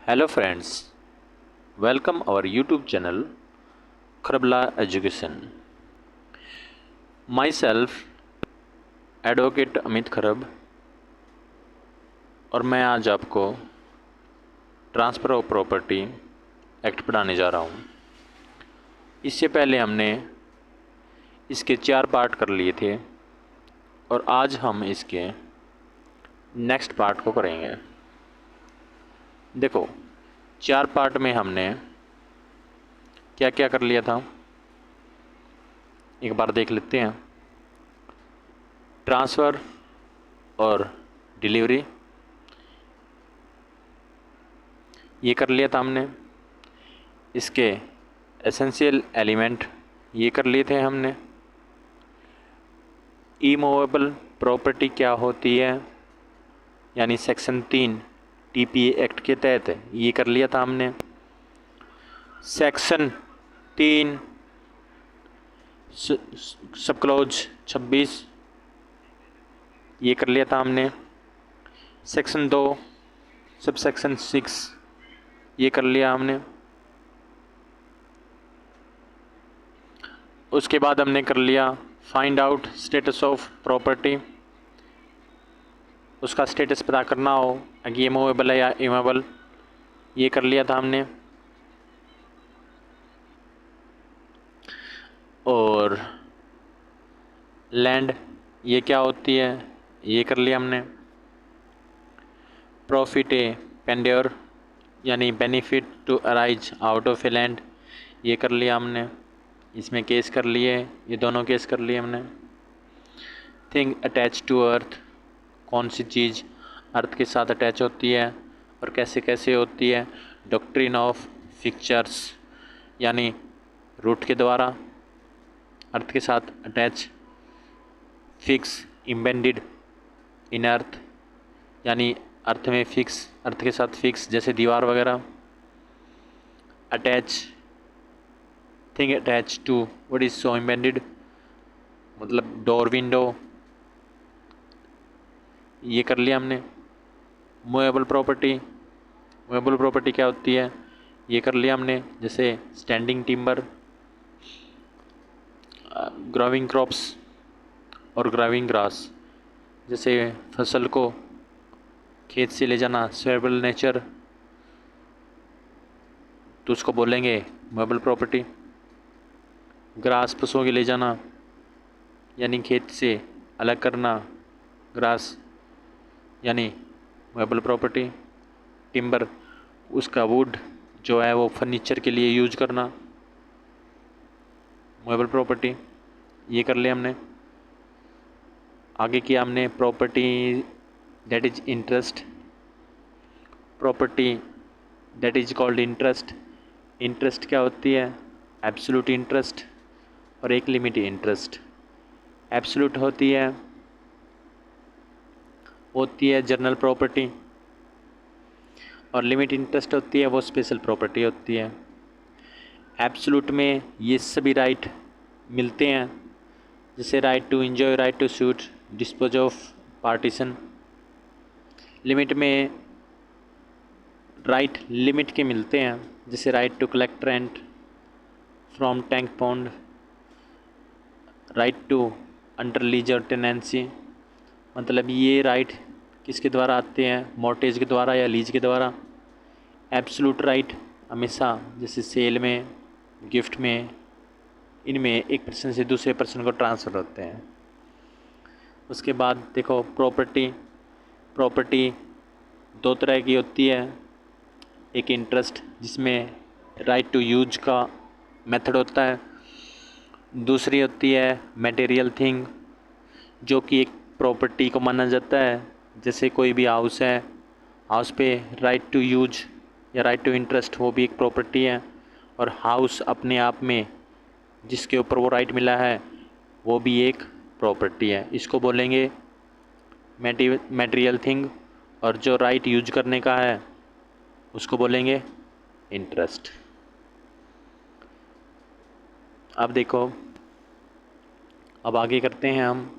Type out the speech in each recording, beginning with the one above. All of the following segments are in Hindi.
Hello friends, welcome our YouTube channel Kharabla Education. Myself Advocate Amit खरब और मैं आज आपको ट्रांसफ़र ऑफ प्रॉपर्टी एक्ट पढ़ाने जा रहा हूँ। इससे पहले हमने इसके 4 पार्ट कर लिए थे और आज हम इसके नेक्स्ट पार्ट को करेंगे। देखो 4 पार्ट में हमने क्या क्या कर लिया था एक बार देख लेते हैं। ट्रांसफ़र और डिलीवरी ये कर लिया था हमने। इसके एसेंशियल एलिमेंट ये कर लिए थे हमने। इमूवेबल प्रॉपर्टी क्या होती है यानी सेक्शन 3 टीपीए एक्ट के तहत ये कर लिया था हमने। सेक्शन 3 सब क्लॉज 26 ये कर लिया था हमने। सेक्शन 2 सब सेक्शन 6 ये कर लिया हमने। उसके बाद हमने कर लिया find out status of property. उसका स्टेटस पता करना हो कि ये मूवेबल है या इमूवेबल, ये कर लिया था हमने। और लैंड ये क्या होती है ये कर लिया हमने। प्रॉफिट ए पेंड्योर यानी benefit to arise out of a land ये कर लिया हमने। इसमें केस कर लिए, ये दोनों केस कर लिए हमने। थिंग अटैच टू अर्थ, कौन सी चीज़ अर्थ के साथ अटैच होती है और कैसे कैसे होती है। डॉक्ट्रिन ऑफ फिक्चर्स यानी रूट के द्वारा अर्थ के साथ अटैच। फिक्स इम्बेंडेड इन अर्थ यानी अर्थ में फिक्स, अर्थ के साथ फिक्स जैसे दीवार वगैरह। Attach, thing attach to what is so embedded मतलब डोर विंडो ये कर लिया हमने। मूवेबल प्रॉपर्टी, मूवेबल प्रॉपर्टी क्या होती है ये कर लिया हमने, जैसे स्टैंडिंग टिम्बर, ग्रोविंग क्रॉप्स और ग्रोविंग ग्रास, जैसे फसल को खेत से ले जाना स्वेबल नेचर तो उसको बोलेंगे मूवेबल प्रॉपर्टी। ग्रास पशुओं के ले जाना यानी खेत से अलग करना ग्रास यानी मूवेबल प्रॉपर्टी। टिम्बर उसका वुड जो है वो फर्नीचर के लिए यूज करना मूवेबल प्रॉपर्टी ये कर लिया हमने। आगे किया हमने property that is interest, property that is called interest. Interest क्या होती है एब्सोल्यूट इंटरेस्ट और एक लिमिटेड इंटरेस्ट। एब्सोल्यूट होती है जनरल प्रॉपर्टी और लिमिट इंटरेस्ट होती है वो स्पेशल प्रॉपर्टी होती है। एब्सोल्यूट में ये सभी राइट मिलते हैं, जैसे right to enjoy, right to suit, dispose of, partition. Limit में राइट लिमिट के मिलते हैं, जैसे right to collect rent from tank pond, right to under leaser tenancy. मतलब ये राइट किसके द्वारा आते हैं मॉर्टेज के द्वारा या लीज के द्वारा। एब्सोल्यूट राइट हमेशा जैसे सेल में, गिफ्ट में, इनमें एक पर्सन से दूसरे पर्सन को ट्रांसफ़र होते हैं। उसके बाद देखो प्रॉपर्टी, प्रॉपर्टी 2 तरह की होती है। एक इंटरेस्ट जिसमें राइट टू यूज का मेथड होता है, दूसरी होती है मटेरियल थिंग जो कि एक प्रॉपर्टी को माना जाता है। जैसे कोई भी हाउस है, हाउस पे राइट टू यूज या राइट टू इंटरेस्ट वो भी एक प्रॉपर्टी है, और हाउस अपने आप में जिसके ऊपर वो राइट मिला है वो भी एक प्रॉपर्टी है। इसको बोलेंगे मटेरियल थिंग, और जो राइट यूज करने का है उसको बोलेंगे इंटरेस्ट। अब देखो अब आगे करते हैं हम।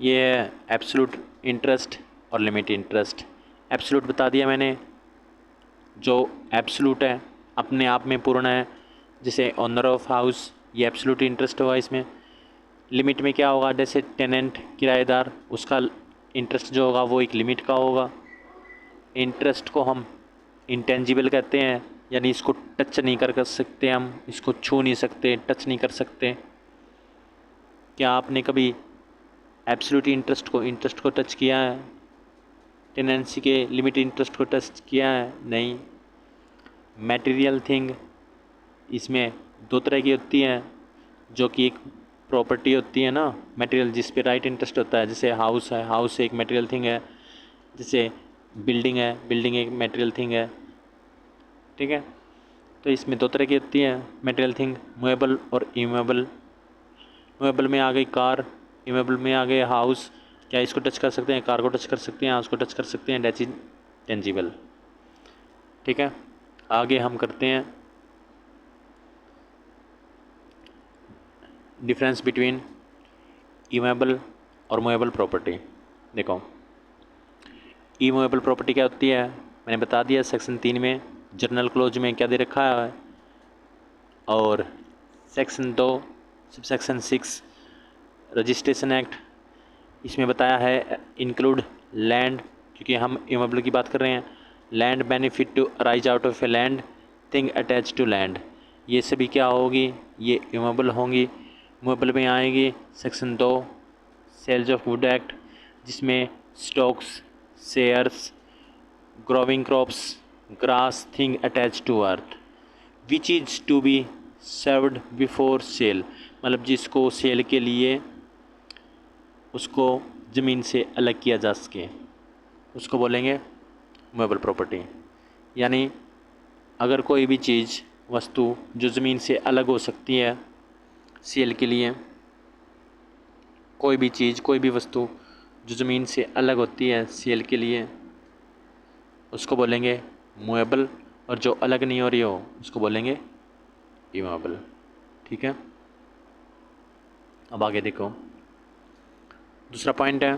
ये है एब्सोल्यूट इंटरेस्ट और लिमिट इंटरेस्ट। एब्सोल्यूट बता दिया मैंने, जो एब्सोल्यूट है अपने आप में पूर्ण है, जैसे ओनर ऑफ हाउस, ये एब्सोल्यूट इंटरेस्ट हुआ इसमें। लिमिट में क्या होगा, जैसे टेनेंट किराएदार, उसका इंटरेस्ट जो होगा वो एक लिमिट का होगा। इंटरेस्ट को हम इंटेंजिबल कहते हैं, यानी इसको टच नहीं कर सकते, हम इसको छू नहीं सकते, टच नहीं कर सकते। क्या आपने कभी एब्सोल्यूट इंटरेस्ट को टच किया है? टेनेंसी के लिमिट इंटरेस्ट को टच किया है? नहीं। मटेरियल थिंग, इसमें दो तरह की होती हैं, जो कि एक प्रॉपर्टी होती है ना मटेरियल, जिस पे राइट इंटरेस्ट होता है, जैसे हाउस है, हाउस एक मटेरियल थिंग है। जैसे बिल्डिंग है, बिल्डिंग एक मटेरियल थिंग है। ठीक है, तो इसमें दो तरह की होती हैं मटेरियल थिंग, मूवेबल और इमूवेबल। मूवेबल में आ गई कार, इमूवेबल में आ गए हाउस। क्या इसको टच कर सकते हैं? कार को टच कर सकते हैं, हाउस को टच कर सकते हैं, दैट इज टेंजिबल। ठीक है, आगे हम करते हैं डिफरेंस बिटवीन इमूवेबल और मूवेबल प्रॉपर्टी। देखो, इमूवेबल प्रॉपर्टी क्या होती है, मैंने बता दिया सेक्शन 3 में जनरल क्लोज में क्या दे रखा है, और सेक्शन 2 सबसेक्शन 6 रजिस्ट्रेशन एक्ट, इसमें बताया है इंक्लूड लैंड, क्योंकि हम इमूवेबल की बात कर रहे हैं। Land benefit to arise out of a land thing attach to land, ये सभी क्या होगी, ये इमूवेबल होंगी। मूवेबल में आएगी section 2 sales of wood act, जिसमें stocks, shares, growing crops, grass thing attach to earth which is to be served before sale, मतलब जिसको सेल के लिए उसको ज़मीन से अलग किया जा सके, उसको बोलेंगे मूवेबल प्रॉपर्टी। यानी अगर कोई भी चीज़, वस्तु जो ज़मीन से अलग हो सकती है सेल के लिए, कोई भी चीज़, कोई भी वस्तु जो ज़मीन से अलग होती है सेल के लिए, उसको बोलेंगे मूवेबल, और जो अलग नहीं हो रही हो उसको बोलेंगे इमूवेबल। ठीक है, अब आगे देखो, दूसरा पॉइंट है,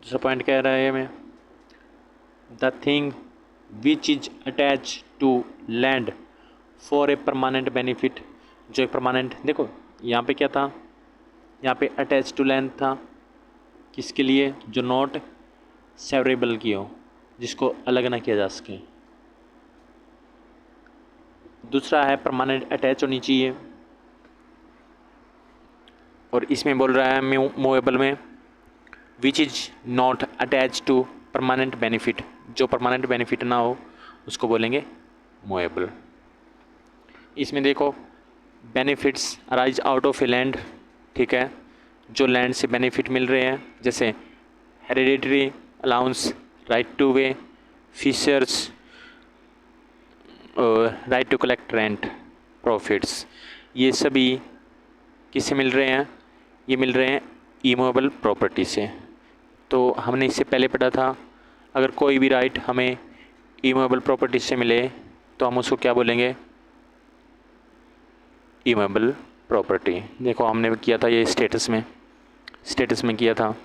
दूसरा पॉइंट कह रहा है हमें the thing which is attach to land for a permanent benefit, जो एक परमानेंट, देखो यहाँ पे क्या था, यहाँ पे अटैच टू लैंड था, किसके लिए, जो नॉट सेवरेबल की हो, जिसको अलग ना किया जा सके। दूसरा है परमानेंट अटैच होनी चाहिए, और इसमें बोल रहा है मूवेबल में which is not attach to permanent benefit, जो परमानेंट बेनिफिट ना हो उसको बोलेंगे मूवेबल। इसमें देखो benefits arise out of a land, ठीक है, जो लैंड से बेनिफिट मिल रहे हैं, जैसे hereditary allowance, right to way, features, right to collect rent, profits, ये सभी किससे मिल रहे हैं, ये मिल रहे हैं इमूवेबल प्रॉपर्टी से। तो हमने इससे पहले पढ़ा था, अगर कोई भी राइट हमें इमूवेबल प्रॉपर्टी से मिले तो हम उसको क्या बोलेंगे, इमूवेबल प्रॉपर्टी। देखो हमने किया था ये स्टेटस में किया था,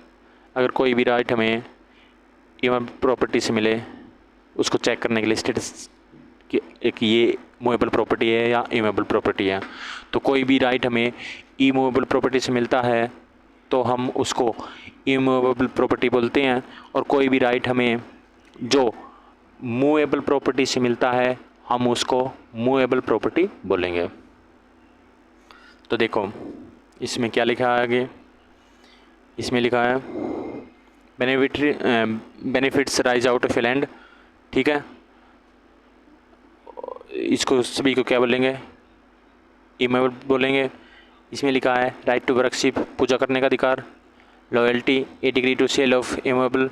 अगर कोई भी राइट हमें इमूवेबल प्रॉपर्टी से मिले, उसको चेक करने के लिए स्टेटस कि एक ये मूवेबल प्रॉपर्टी है या इमूवेबल प्रॉपर्टी है। तो कोई भी राइट हमें इमूवेबल प्रॉपर्टी से मिलता है तो हम उसको इमूवेबल प्रॉपर्टी बोलते हैं, और कोई भी राइट हमें जो मूवेबल प्रॉपर्टी से मिलता है हम उसको मूवेबल प्रॉपर्टी बोलेंगे। तो देखो इसमें क्या लिखा है आगे, इसमें लिखा है benefits rise out of a land, ठीक है, इसको सभी को क्या बोलेंगे, इमूवेबल बोलेंगे। इसमें लिखा है राइट टू वर्कशिप, पूजा करने का अधिकार, loyalty, a degree to sale of immovable,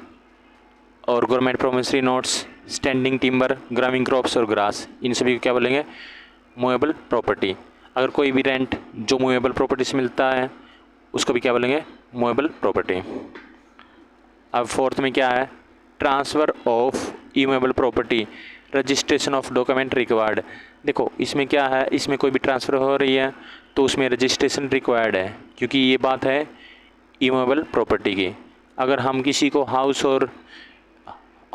और government promissory notes, standing timber, growing crops और ग्रास, इन सभी को क्या बोलेंगे, मूवेबल प्रॉपर्टी। अगर कोई भी रेंट जो मूवेबल प्रॉपर्टी से मिलता है उसको भी क्या बोलेंगे, मूवेबल प्रॉपर्टी। अब फोर्थ में क्या है, transfer of immovable property, registration of document required. देखो इसमें क्या है, इसमें कोई भी ट्रांसफ़र हो रही है तो उसमें रजिस्ट्रेशन रिक्वायर्ड है, क्योंकि ये बात है इमूवेबल प्रॉपर्टी की। अगर हम किसी को हाउस और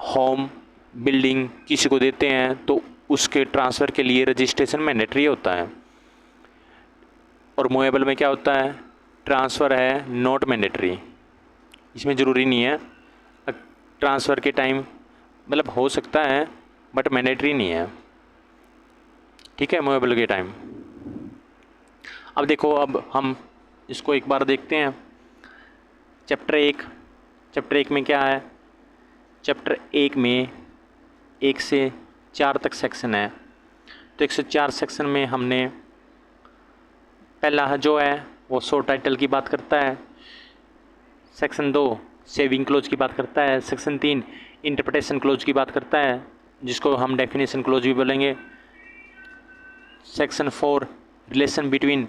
होम बिल्डिंग किसी को देते हैं तो उसके ट्रांसफ़र के लिए रजिस्ट्रेशन मैंडेटरी होता है। और मूवेबल में क्या होता है, ट्रांसफ़र है नॉट मैंडेटरी, इसमें ज़रूरी नहीं है ट्रांसफ़र के टाइम, मतलब हो सकता है बट मैंडेटरी नहीं है, ठीक है, मूवेबल के टाइम। अब देखो, अब हम इसको एक बार देखते हैं। चैप्टर एक में क्या है, चैप्टर एक में 1 से 4 तक सेक्शन है। तो 1 से 4 सेक्शन में हमने पहला जो है वो शो टाइटल की बात करता है, सेक्शन 2 सेविंग क्लोज की बात करता है, सेक्शन 3 इंटरप्रिटेशन क्लोज की बात करता है जिसको हम डेफिनेशन क्लोज भी बोलेंगे, section 4 relation between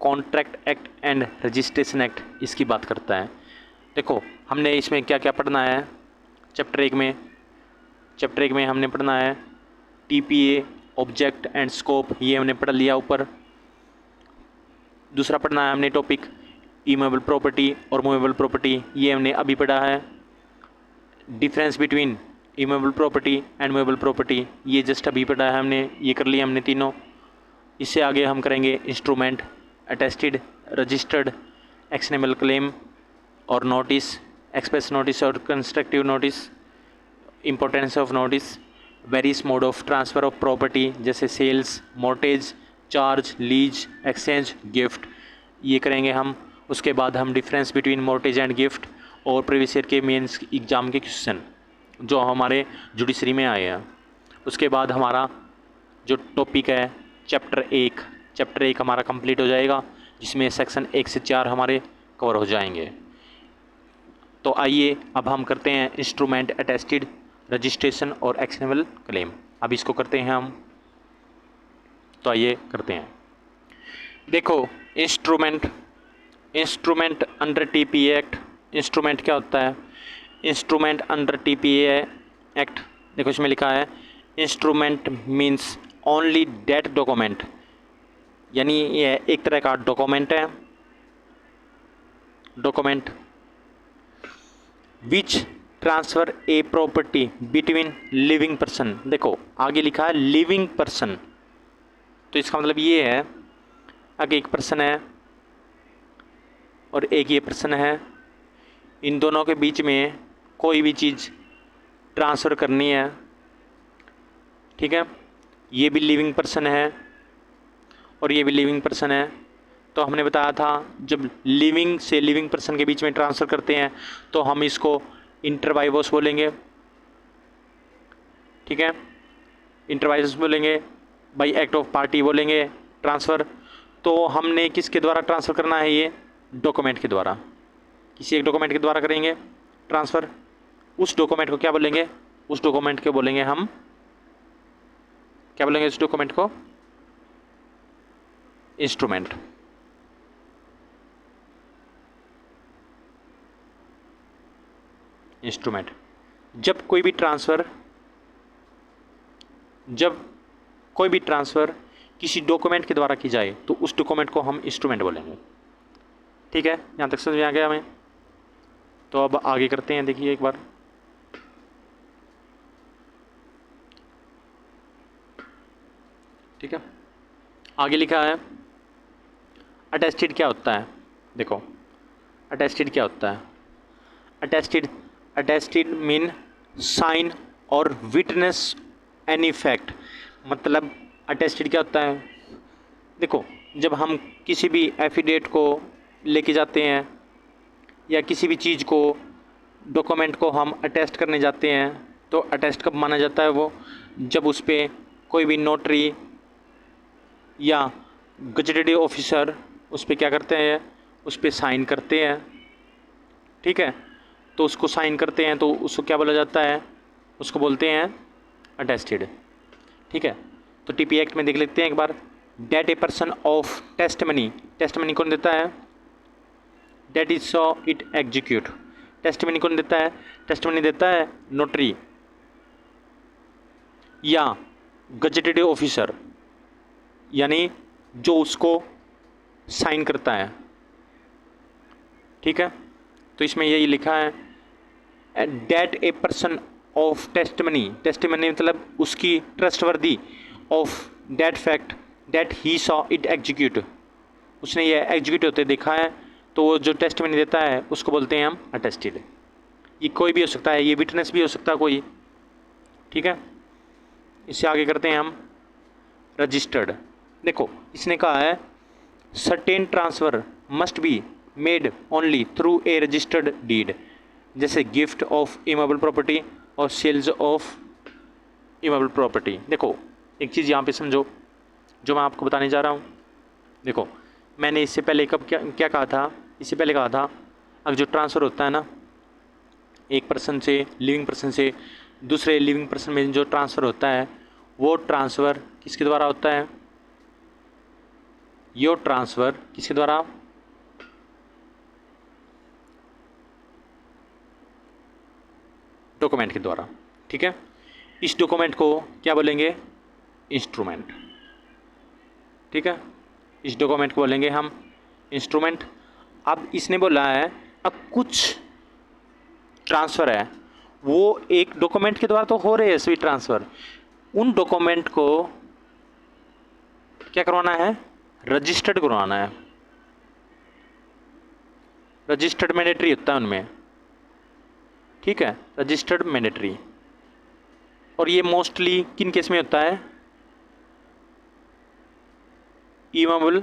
contract act and registration act इसकी बात करता है। देखो हमने इसमें क्या क्या पढ़ना है चैप्टर एक में हमने पढ़ना है TPA, ऑब्जेक्ट एंड स्कोप, ये हमने पढ़ लिया ऊपर। दूसरा पढ़ना है हमने टॉपिक इमूवेबल प्रॉपर्टी और मूवेबल प्रॉपर्टी, ये हमने अभी पढ़ा है। Difference between immovable property and movable property, ये जस्ट अभी पढ़ा है हमने, ये कर लिया हमने तीनों। इससे आगे हम करेंगे instrument, attested, registered, actionable claim और नोटिस, एक्सप्रेस नोटिस और constructive notice, importance of notice, various mode of transfer of property जैसे sales, mortgage, charge, lease, exchange, gift, ये करेंगे हम। उसके बाद हम difference between mortgage and gift और प्रीवियस ईयर के मेंस एग्ज़ाम के क्वेश्चन जो हमारे जुडिशरी में आए हैं। उसके बाद हमारा जो टॉपिक है चैप्टर एक हमारा कंप्लीट हो जाएगा, जिसमें सेक्शन 1 से 4 हमारे कवर हो जाएंगे। तो आइए अब हम करते हैं इंस्ट्रूमेंट, अटेस्टेड, रजिस्ट्रेशन और एक्शनेबल क्लेम। अब इसको करते हैं हम, तो आइए करते हैं। देखो instrument under TPA act, instrument क्या होता है, इंस्ट्रूमेंट अंडर TPA एक्ट, देखो इसमें लिखा है instrument means only that document, यानी ये एक तरह का डॉक्यूमेंट है, document which transfer a property between living person. देखो आगे लिखा है लिविंग पर्सन, तो इसका मतलब ये है अगर एक पर्सन है और एक ये पर्सन है, इन दोनों के बीच में कोई भी चीज़ ट्रांसफ़र करनी है, ठीक है, ये भी लिविंग पर्सन है और ये भी लिविंग पर्सन है। तो हमने बताया था जब लिविंग से लिविंग पर्सन के बीच में ट्रांसफ़र करते हैं तो हम इसको इंटरवाइवोस बोलेंगे, ठीक है, इंटरवाइवोस बोलेंगे, बाय एक्ट ऑफ पार्टी बोलेंगे ट्रांसफ़र। तो हमने किसके द्वारा ट्रांसफ़र करना है, ये डॉक्यूमेंट के द्वारा, किसी एक डॉक्यूमेंट के द्वारा करेंगे ट्रांसफ़र। उस डॉक्यूमेंट को क्या बोलेंगे, उस डॉक्यूमेंट को बोलेंगे हम, क्या बोलेंगे इस डॉक्यूमेंट को, इंस्ट्रूमेंट। इंस्ट्रूमेंट जब कोई भी ट्रांसफ़र किसी डॉक्यूमेंट के द्वारा की जाए तो उस डॉक्यूमेंट को हम इंस्ट्रूमेंट बोलेंगे, ठीक है, यहाँ तक समझ में आ गया हमें। तो अब आगे करते हैं, देखिए एक बार, ठीक है, आगे लिखा है अटेस्टेड क्या होता है। देखो अटेस्टेड क्या होता है, अटेस्टेड मीन साइन और विटनेस एनी फैक्ट, मतलब अटेस्टेड क्या होता है, देखो जब हम किसी भी एफिडेविट को लेके जाते हैं या किसी भी चीज़ को, डॉक्यूमेंट को हम अटेस्ट करने जाते हैं, तो अटेस्ट कब माना जाता है, वो जब उस पर कोई भी नोटरी या गजेटेड ऑफिसर उस पर क्या करते हैं, उस पर साइन करते हैं, ठीक है, तो उसको साइन करते हैं तो उसको क्या बोला जाता है, उसको बोलते हैं अटेस्टेड, ठीक है। तो TPA एक्ट में देख लेते हैं एक बार, that a person of testimony, testimony कौन देता है, that is saw it execute, testimony कौन देता है, टेस्टमनी देता है नोटरी या गजेटेड ऑफिसर, यानी जो उसको साइन करता है, ठीक है। तो इसमें यही लिखा है that a person of testimony, testimony मतलब उसकी trustworthy, of that fact that he saw it execute, उसने ये एग्जीक्यूट होते देखा है, तो वो जो टेस्टमनी देता है उसको बोलते हैं हम अटेस्टेड। ये कोई भी हो सकता है, ये विटनेस भी हो सकता है कोई, ठीक है। इससे आगे करते हैं हम रजिस्टर्ड। देखो इसने कहा है certain transfer must be made only through a registered deed, जैसे गिफ्ट ऑफ इमूवेबल प्रॉपर्टी और सेल्स ऑफ इमूवेबल प्रॉपर्टी। देखो एक चीज़ यहाँ पे समझो जो मैं आपको बताने जा रहा हूँ। देखो मैंने इससे पहले कब क्या क्या कहा था, इससे पहले कहा था अगर जो ट्रांसफ़र होता है ना एक पर्सन से, लिविंग पर्सन से दूसरे लिविंग पर्सन में जो ट्रांसफ़र होता है वो ट्रांसफ़र किसके द्वारा होता है, यो ट्रांसफ़र किसके द्वारा, डॉक्यूमेंट के द्वारा, ठीक है। इस डॉक्यूमेंट को क्या बोलेंगे, इंस्ट्रूमेंट, ठीक है। इस डॉक्यूमेंट को बोलेंगे हम इंस्ट्रूमेंट। अब इसने बोला है अब कुछ ट्रांसफ़र है वो एक डॉक्यूमेंट के द्वारा तो हो रहे हैं सभी ट्रांसफ़र, उन डॉक्यूमेंट को क्या करवाना है, रजिस्टर्ड करवाना है। रजिस्टर्ड मैंडेटरी होता है उनमें, ठीक है, रजिस्टर्ड मैंडेटरी। और ये मोस्टली किन केस में होता है, इमूवेबल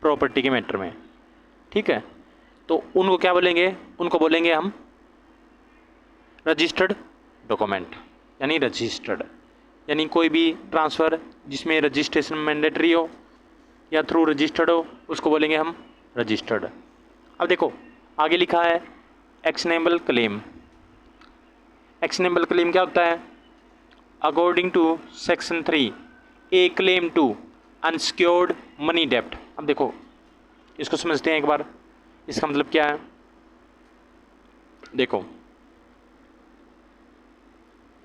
प्रॉपर्टी के मैटर में, ठीक है। तो उनको क्या बोलेंगे, उनको बोलेंगे हम रजिस्टर्ड डॉक्यूमेंट, यानी रजिस्टर्ड, यानी कोई भी ट्रांसफ़र जिसमें रजिस्ट्रेशन मैंडेटरी हो या थ्रू रजिस्टर्ड हो उसको बोलेंगे हम रजिस्टर्ड। अब देखो आगे लिखा है एक्शनेबल क्लेम। एक्शनेबल क्लेम क्या होता है, according to section 3 a claim to unsecured money डेप्ट। अब देखो इसको समझते हैं एक बार, इसका मतलब क्या है। देखो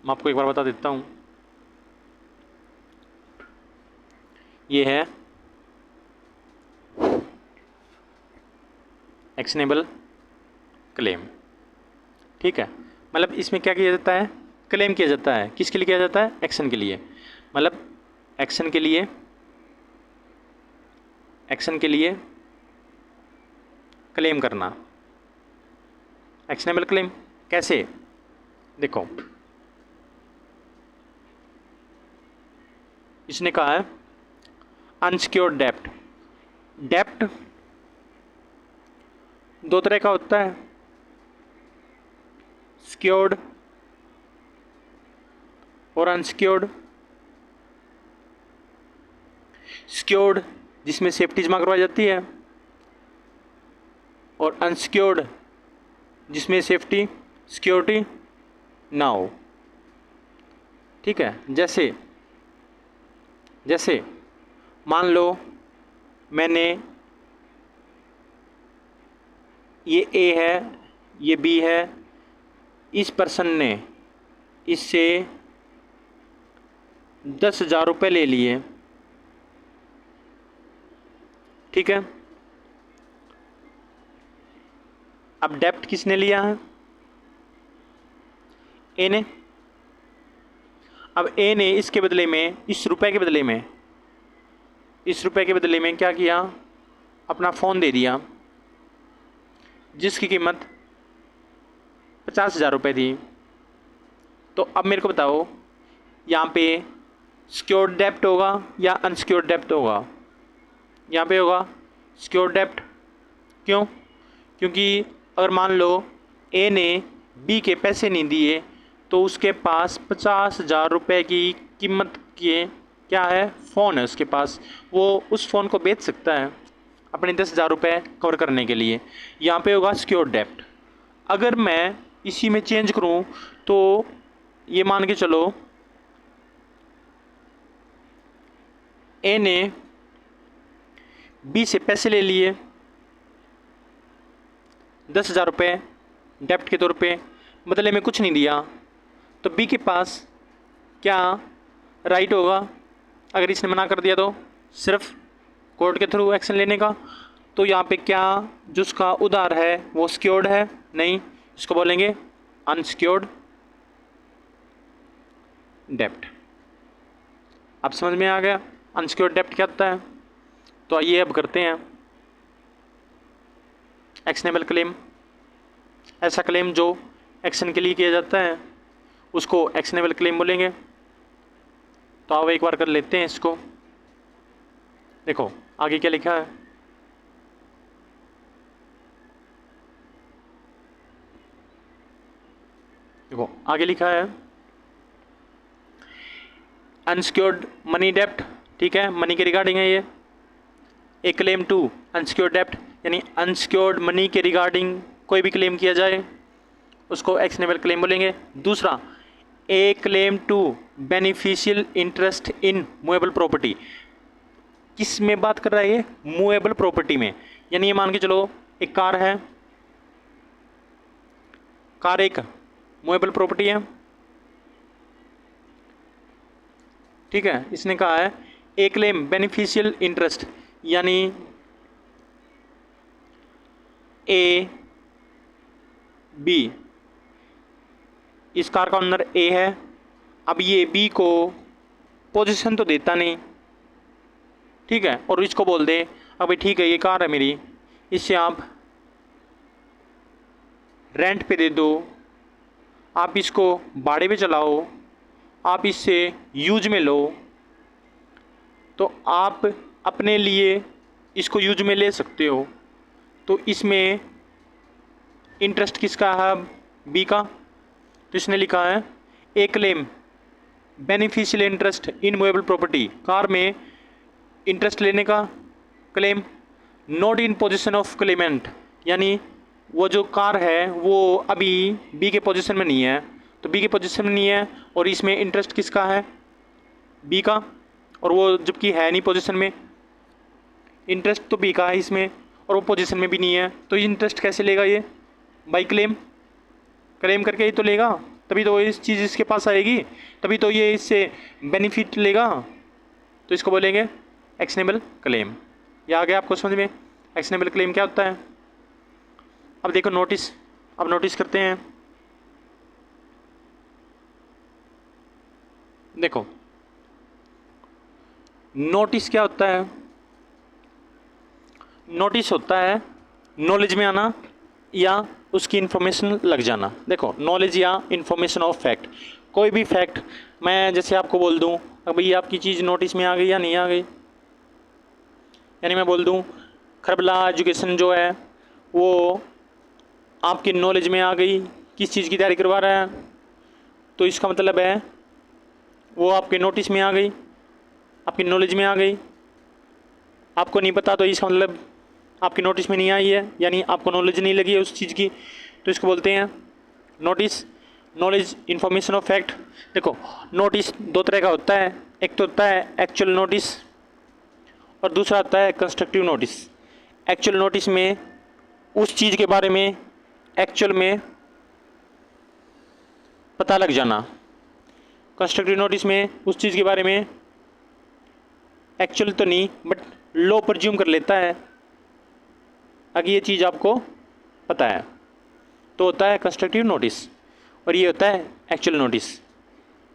मैं आपको एक बार बता देता हूँ, ये है एक्शनेबल क्लेम, ठीक है। मतलब इसमें क्या किया जाता है, क्लेम किया जाता है, किसके लिए किया जाता है, एक्शन के लिए, मतलब एक्शन के लिए, एक्शन के लिए क्लेम करना। एक्शनेबल क्लेम कैसे, देखो इसने कहा है अनसिक्योर्ड डेप्ट। डेप्ट दो तरह का होता है, सिक्योर्ड और अनसिक्योर्ड। सिक्योर्ड जिसमें सेफ्टी जमा करवाई जाती है, और अनसिक्योर्ड जिसमें सेफ्टी सिक्योरिटी ना हो, ठीक है। जैसे जैसे मान लो मैंने ये ए है ये बी है, इस पर्सन ने इससे 10,000 रुपये ले लिए, ठीक है। अब डेप्ट किसने लिया है, ए ने। अब ए ने इसके बदले में, इस रुपए के बदले में, इस रुपए के बदले में क्या किया, अपना फ़ोन दे दिया जिसकी कीमत 50,000 रुपये थी। तो अब मेरे को बताओ यहाँ पे सिक्योर्ड डेप्ट होगा या अनसिक्योर्ड डेप्ट होगा, यहाँ पे होगा सिक्योर्ड डेप्ट। क्यों, क्योंकि अगर मान लो ए ने बी के पैसे नहीं दिए तो उसके पास 50,000 रुपये की कीमत के क्या है, फ़ोन है उसके पास, वो उस फ़ोन को बेच सकता है अपने 10,000 रुपये कवर करने के लिए। यहाँ पे होगा सिक्योर्ड डेप्ट। अगर मैं इसी में चेंज करूँ तो ये मान के चलो ए ने बी से पैसे ले लिए 10,000 रुपये डेप्ट के तौर पे, बदले में कुछ नहीं दिया, तो बी के पास क्या राइट होगा, अगर इसने मना कर दिया तो सिर्फ कोर्ट के थ्रू एक्शन लेने का। तो यहाँ पे क्या जो उसका उधार है वो सिक्योर्ड है? नहीं, इसको बोलेंगे अनसिक्योर्ड डेप्ट। अब समझ में आ गया अनसिक्योर्ड डेप्ट क्या होता है? तो आइए अब करते हैं एक्शनेबल क्लेम। ऐसा क्लेम जो एक्शन के लिए किया जाता है उसको एक्शनेबल क्लेम बोलेंगे। तो आओ एक बार कर लेते हैं इसको। देखो आगे क्या लिखा है, देखो आगे लिखा है अनसिक्योर्ड मनी डेप्ट, ठीक है, मनी के रिगार्डिंग है ये। ए क्लेम टू अनसिक्योर्ड डेप्ट, यानी अनसिक्योर्ड मनी के रिगार्डिंग कोई भी क्लेम किया जाए उसको एक्शनेबल क्लेम बोलेंगे। दूसरा, a claim to beneficial interest in movable property. किस में बात कर रहा है ये? मूवेबल प्रॉपर्टी में। यानी ये मान के चलो एक कार है, कार एक मूवेबल प्रॉपर्टी है, ठीक है। इसने कहा है ए क्लेम बेनिफिशियल इंटरेस्ट, यानी ए बी, इस कार का ओनर ए है, अब ये बी को पोजीशन तो देता नहीं, ठीक है, और इसको बोल दे अब ठीक है ये कार है मेरी, इससे आप रेंट पे दे दो, आप इसको भाड़े पे चलाओ, आप इससे यूज में लो, तो आप अपने लिए इसको यूज में ले सकते हो। तो इसमें इंटरेस्ट किसका है? बी का। तो इसने लिखा है a claim beneficial interest in movable property, car में इंटरेस्ट लेने का claim, not in position of claimant, यानी वो जो कार है वो अभी बी के पोजीशन में नहीं है, तो बी के पोजीशन में नहीं है और इसमें इंटरेस्ट किसका है? बी का, और वो जबकि है नहीं पोजीशन में, इंटरेस्ट तो बी का है इसमें और वो पोजीशन में भी नहीं है, तो इंटरेस्ट कैसे लेगा ये? बाई क्लेम, क्लेम करके ही तो लेगा, तभी तो इस चीज़ इसके पास आएगी, तभी तो ये इससे बेनिफिट लेगा। तो इसको बोलेंगे एक्शनेबल क्लेम। ये आ गया आपको समझ में एक्शनेबल क्लेम क्या होता है? अब देखो नोटिस, अब नोटिस करते हैं। देखो नोटिस क्या होता है? नोटिस होता है नॉलेज में आना या उसकी इन्फॉर्मेशन लग जाना। देखो नॉलेज या इन्फॉर्मेशन ऑफ फैक्ट, कोई भी फैक्ट मैं जैसे आपको बोल दूं अब भाई आपकी चीज़ नोटिस में आ गई या नहीं आ गई, यानी मैं बोल दूं खरबला एजुकेशन जो है वो आपकी नॉलेज में आ गई, किस चीज़ की तैयारी करवा रहा है, तो इसका मतलब है वो आपके नोटिस में आ गई, आपकी नॉलेज में आ गई। आपको नहीं पता तो इसका मतलब आपकी नोटिस में नहीं आई है, यानी आपको नॉलेज नहीं लगी है उस चीज़ की, तो इसको बोलते हैं notice. Knowledge information of fact. देखो नोटिस दो तरह का होता है, एक तो होता है एक्चुअल नोटिस और दूसरा होता है कंस्ट्रक्टिव नोटिस। एक्चुअल नोटिस में उस चीज़ के बारे में एक्चुअल में पता लग जाना, कंस्ट्रक्टिव नोटिस में उस चीज़ के बारे में एक्चुअल तो नहीं बट लो परज्यूम कर लेता है अगर ये चीज़ आपको पता है, तो होता है कंस्ट्रक्टिव नोटिस, और ये होता है एक्चुअल नोटिस।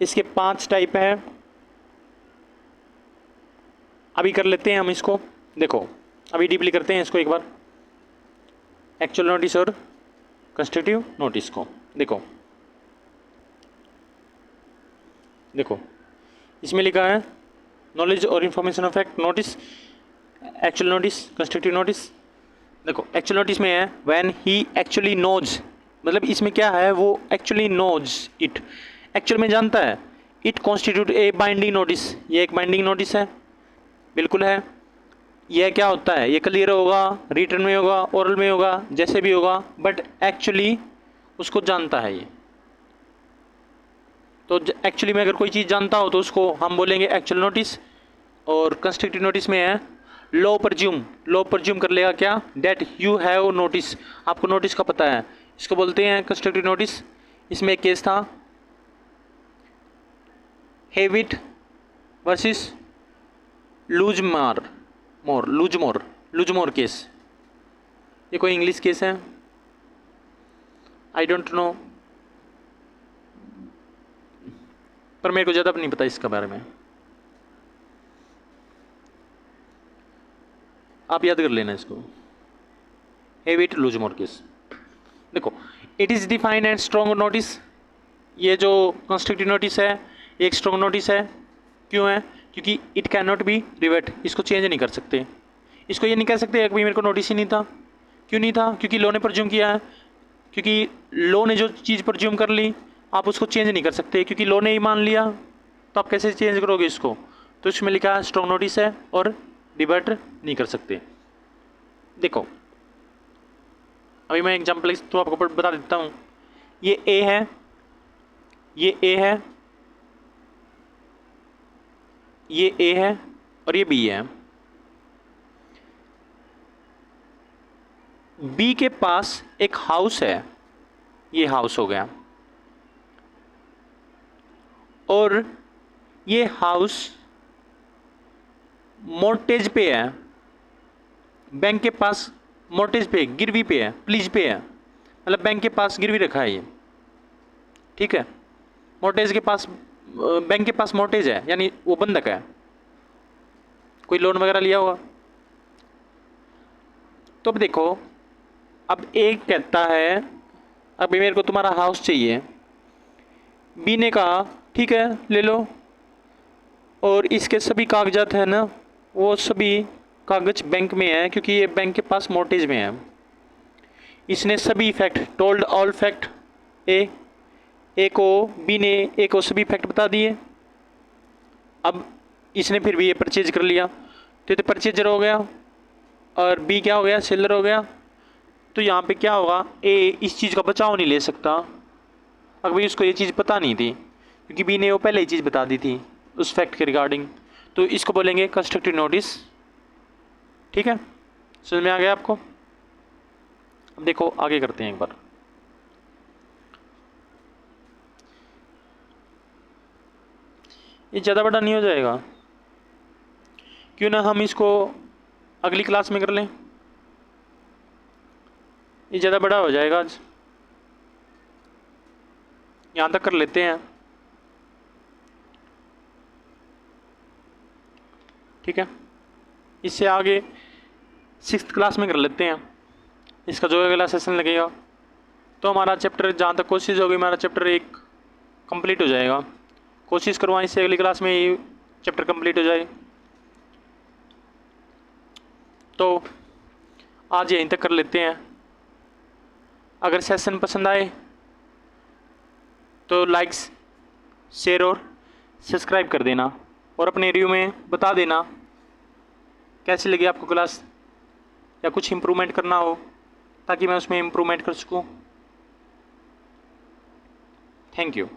इसके 5 टाइप है, अभी कर लेते हैं हम इसको। देखो अभी डीपली करते हैं इसको एक बार, एक्चुअल नोटिस और कंस्ट्रक्टिव नोटिस को। देखो देखो इसमें लिखा है नॉलेज और information of fact notice, actual notice, constructive notice. देखो एक्चुअल नोटिस में है व्हेन ही एक्चुअली नोज, मतलब इसमें क्या है वो एक्चुअली नोज इट, एक्चुअल में जानता है। It constitute A binding notice, ये एक बाइंडिंग नोटिस है, बिल्कुल है। यह क्या होता है? ये क्लियर होगा, रिटर्न में होगा, ओरल में होगा, जैसे भी होगा, बट एक्चुअली उसको जानता है ये। तो एक्चुअली में अगर कोई चीज़ जानता हो तो उसको हम बोलेंगे एक्चुअल नोटिस। और कंस्ट्रक्टिव नोटिस में है लो परज्यूम, लो परज्यूम कर लेगा क्या? डेट यू हैव नोटिस, आपको नोटिस का पता है, इसको बोलते हैं कंस्ट्रक्टिव नोटिस। इसमें एक केस था हेविट वर्सेस लूजमोर केस, ये कोई इंग्लिश केस है, आई डोंट नो, पर मेरे को ज़्यादा नहीं पता इसका बारे में, आप याद कर लेना इसको। Have it lose more case. देखो, it is defined and strong notice, ये जो कंस्ट्रक्टिव नोटिस है ये एक स्ट्रॉन्ग नोटिस है। क्यों है? क्योंकि it can not be revert, इसको चेंज नहीं कर सकते। इसको ये नहीं कह सकते कि भाई मेरे को नोटिस ही नहीं था। क्यों नहीं था? क्योंकि लॉ ने प्रज्यूम किया है, क्योंकि लॉ ने जो चीज़ प्रज्यूम कर ली आप उसको चेंज नहीं कर सकते, क्योंकि लॉ ने ही मान लिया तो आप कैसे चेंज करोगे इसको। तो इसमें लिखा है स्ट्रॉन्ग नोटिस है और रिवर्ट नहीं कर सकते। देखो अभी मैं एग्जाम्पल तो आपको बता देता हूँ। ये ए है, ये ए है, ये ए है और ये बी है। बी के पास एक हाउस है, ये हाउस हो गया, और ये हाउस मॉर्टेज पे है, बैंक के पास मॉर्टेज पे, गिरवी पे है, प्लीज पे है, मतलब बैंक के पास गिरवी रखा है ये, ठीक है। मॉर्टेज के पास, बैंक के पास मॉर्टेज है यानी वो बंधक है, कोई लोन वगैरह लिया होगा। तो अब देखो, अब ए कहता है अभी मेरे को तुम्हारा हाउस चाहिए, बी ने कहा ठीक है ले लो, और इसके सभी कागजात हैं ना, वो सभी कागज बैंक में है क्योंकि ये बैंक के पास मॉर्टेज में है। इसने सभी फैक्ट टोल्ड ऑल फैक्ट ए को, बी ने ए को सभी फैक्ट बता दिए। अब इसने फिर भी ये परचेज कर लिया तो ये तो परचेजर हो गया और बी क्या हो गया, सेलर हो गया। तो यहाँ पे क्या होगा, ए इस चीज़ का बचाव नहीं ले सकता अगर भाई उसको ये चीज़ पता नहीं थी, क्योंकि बी ने वो पहले ही चीज़ बता दी थी उस फैक्ट के रिगार्डिंग। तो इसको बोलेंगे कंस्ट्रक्टिव नोटिस, ठीक है। समझ में आ गया आपको? अब देखो आगे करते हैं एक बार। ये ज़्यादा बड़ा नहीं हो जाएगा? क्यों ना हम इसको अगली क्लास में कर लें, ये ज़्यादा बड़ा हो जाएगा आज, यहाँ तक कर लेते हैं, ठीक है। इससे आगे 6th क्लास में कर लेते हैं, इसका जो अगला सेशन लगेगा। तो हमारा चैप्टर, जहाँ तक कोशिश होगी हमारा चैप्टर 1 कंप्लीट हो जाएगा। कोशिश करवाएं इससे अगली क्लास में ये चैप्टर कंप्लीट हो जाए। तो आज यहीं तक कर लेते हैं। अगर सेशन पसंद आए तो लाइक्स, शेयर और सब्सक्राइब कर देना, और अपने रिव्यू में बता देना कैसी लगी आपको क्लास, या कुछ इम्प्रूवमेंट करना हो ताकि मैं उसमें इम्प्रूवमेंट कर सकूं। Thank you.